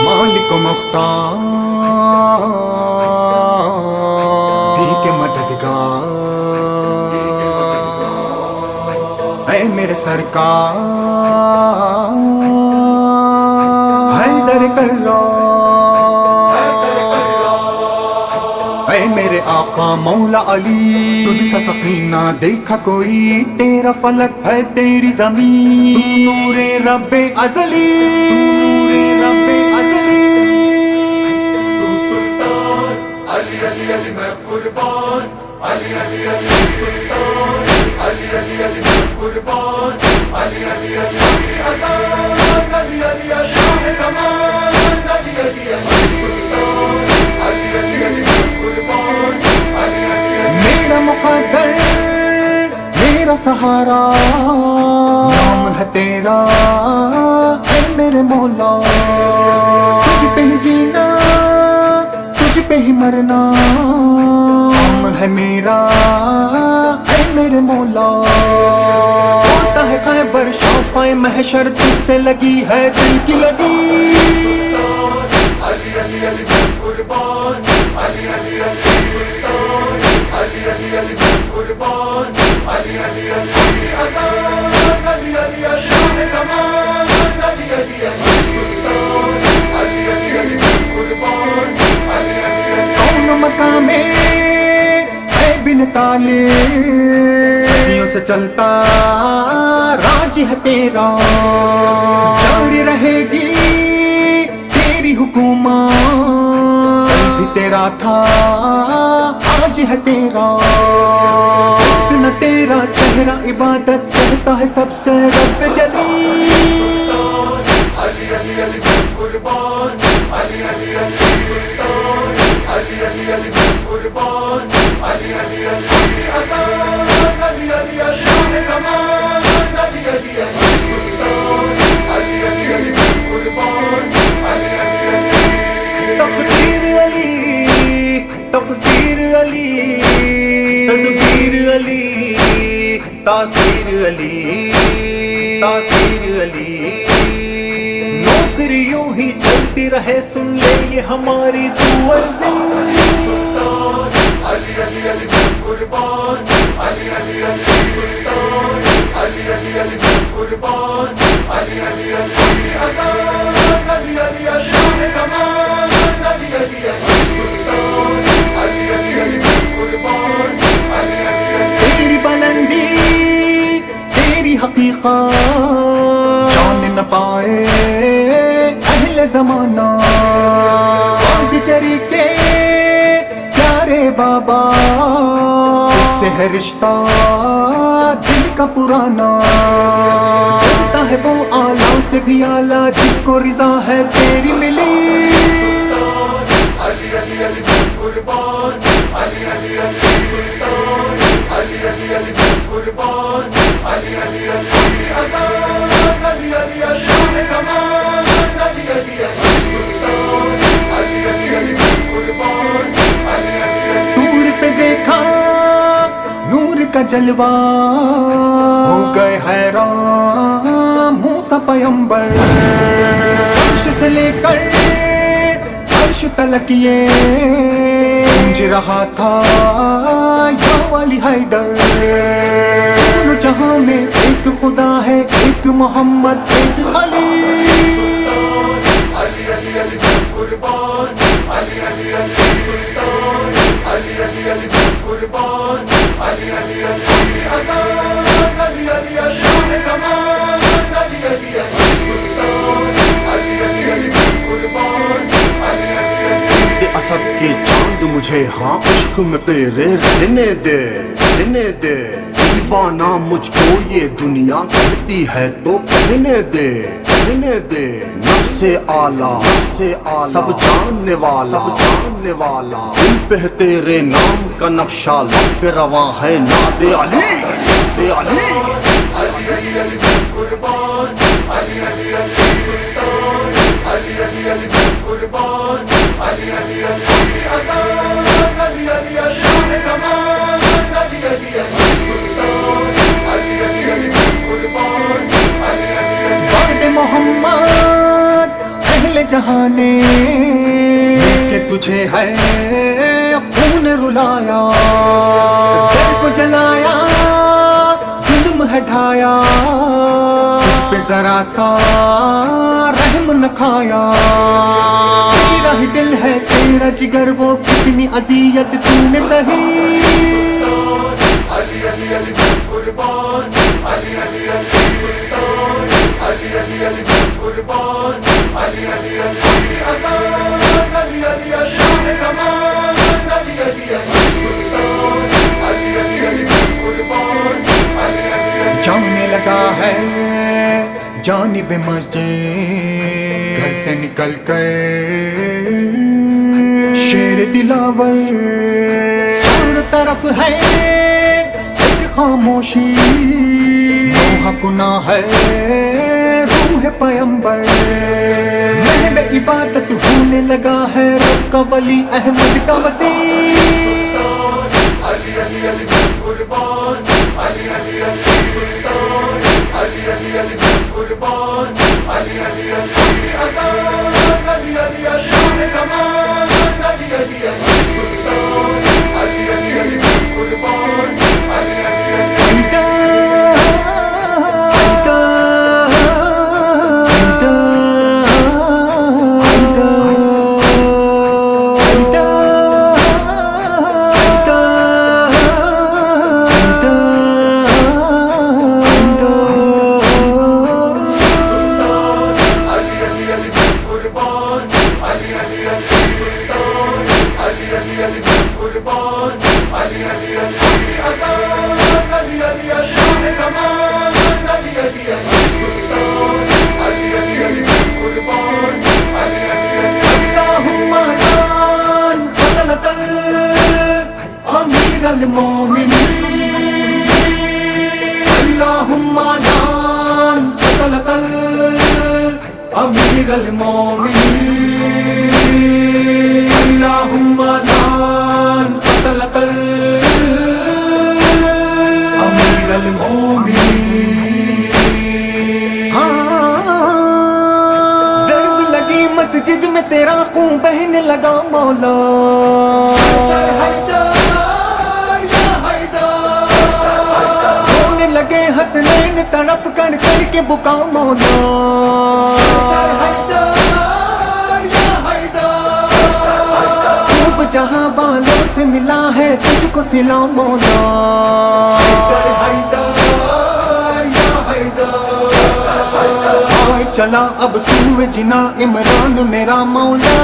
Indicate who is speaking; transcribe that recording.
Speaker 1: مالک مختار دی کے مددگار، اے میرے سرکار حیدر کرار، اے میرے آقا مولا علی، تجھ سا سقینہ دیکھا کوئی، تیرا فلک ہے تیری زمین، تو نور رب ازلی،
Speaker 2: علی علی میں قربان، علی علی علی سلطان، علی علی علی میں قربان، علی علی علی اذان، علی علی شاہ زمان، علی علی علی سلطان، علی علی علی میں قربان، علی علی
Speaker 1: میرا مقدر میرا سہارا، نام ہے تیرا اے میرے مولا، تجھ پہ ہی جینا تجھ پہ ہی مرنا، نام ہے میرا اے میرے مولا، ہوتا ہے خیبر شافع محشر، تجھ سے لگی ہے دل کی لگی،
Speaker 2: علی علی علی میں قربان، علی علی علی سلطان، علی علی علی میں قربان، علی علی علی اذان، علی علی شاہ زمان، علی علی علی سلطان، علی علی علی میں قربان، علی علی علی
Speaker 1: کون مقام ہے بن تالے، صدیوں سے چلتا راج ہے تیرا، جاری رہے گی تیری حکومت، کل بھی تیرا تھا آج ہے تیرا، نہ تیرا چہرہ عبادت کرتا ہے سب سے رب جلی،
Speaker 2: علی علی علی میں قربان، علی علی علی سلطان، علی علی علی میں قربان، علی علی علی اذان، علی علی شاہ زمان، علی علی علی سلطان، علی علی علی میں قربان، علی علی علی
Speaker 1: تقدیر علی، تفسیر علی، تدبیر علی، تاثیر علی، تاثیر علی، نوکری یوں ہی چلتی رہے، سن لے یہ ہماری تو عرضی،
Speaker 2: علی علی علی میں قربان، علی علی علی سلطان، علی علی علی میں قربان، علی علی علی اذان، علی علی شاہ زمان، علی علی علی سلطان، علی علی علی میں قربان، علی علی علی
Speaker 1: تیری بلندی تیری حقیقت جان نہ پائے اہل زمانہ، غازی چری کے پیارے بابا، اس سے ہے رشتہ دل کا پرانا، بنتا ہے وہ اعلیٰ سے بھی اعلیٰ، جس کو رضا ہے تیری ملی،
Speaker 2: علی علی علی میں قربان، علی علی علی سلطان، علی علی علی میں قربان، علی علی علی اذان، علی علی شاہ زمان، علی علی علی سلطان، علی علی علی میں قربان، علی علی علی
Speaker 1: دور پہ دیکھا نور کا جلوہ، ہو گئے حیران موسیٰ پیمبر، عرش سے لے کر عرش تلک یہ گونج رہا تھا یا والی حیدر، دونوں جہاں میں ایک خدا ہے، ایک محمد ایک علی،
Speaker 2: علی علی علی میں قربان، علی علی علی سلطان، علی علی علی میں قربان، علی علی علی اذان، علی علی شاہ زمان، علی علی علی سلطان، علی علی علی میں قربان، علی علی علی
Speaker 3: اسد کے چاند مجھے ہاں عشق میں تیرے رہنے دے رہنے دے، دیوانہ مجھ کو یہ دنیا کہتی ہے تو کہنے دے کہنے دے، نفس اعلیٰ سب جاننے والا دل پہ تیرے نام کا نقشہ لب پہ رواں ہے ناد علی ناد علی۔
Speaker 2: علی علی علی قربان، علی علی علی سلطان، علی علی علی قربان، علی علی علی اذان، علی علی علی شاہ زمان، علی علی علی سلطان، علی علی علی قربان، علی علی علی
Speaker 1: بعد محمد اہل جہانے کہ تجھے ہے خون رلایا، دل کو جلایا ظلم ہے ڈھایا، تجھ پہ ذرا سا رحم نہ کھایا، تیرا ہی دل ہے تیرا جگر وہ کتنی اذیت تو نے سہی،
Speaker 2: علی علی علی قربان، علی علی علی سلطان، علی علی علی قربان، علی علی علی اذان، علی علی علی شاہ زمان، علی علی علی سلطان، علی علی علی قربان، علی علی علی
Speaker 1: جانے لگا ہے جانب مسجد، گھر سے نکل کر شیر دلاور، چار طرف ہے ایک خاموشی، موہ گناہ ہے روح پیمبر، محب عبادت ہونے لگا ہے رب کا ولی احمد کا وسیع،
Speaker 2: علی علی علی قربان، علی علی علی سلطان، علی علی علی قربان، علی علی علی اذان، علی علی علی شاہ زمان، علی علی علی سلطان، علی علی علی قربان، علی علی علی قربان، علی علی علی اذان، علی علی علی شاہ زمان، علی علی علی سلطان، علی علی علی قربان، علی علی علی
Speaker 1: اللہم جان فضلت امیر المومنین، اللہم جان فضلت امیر المومنین، اللہم جان فضلت امیر المومنین۔ ضرب لگی مسجد میں تیرا خون بہنے لگا مولا، رونے لگے حسنین تڑپ کر کر کے بکا مولا، خوب جہاں والوں سے ملا ہے تجھ کو سلا مولا، آئے چلا اب سورج نا عمران میرا مولا،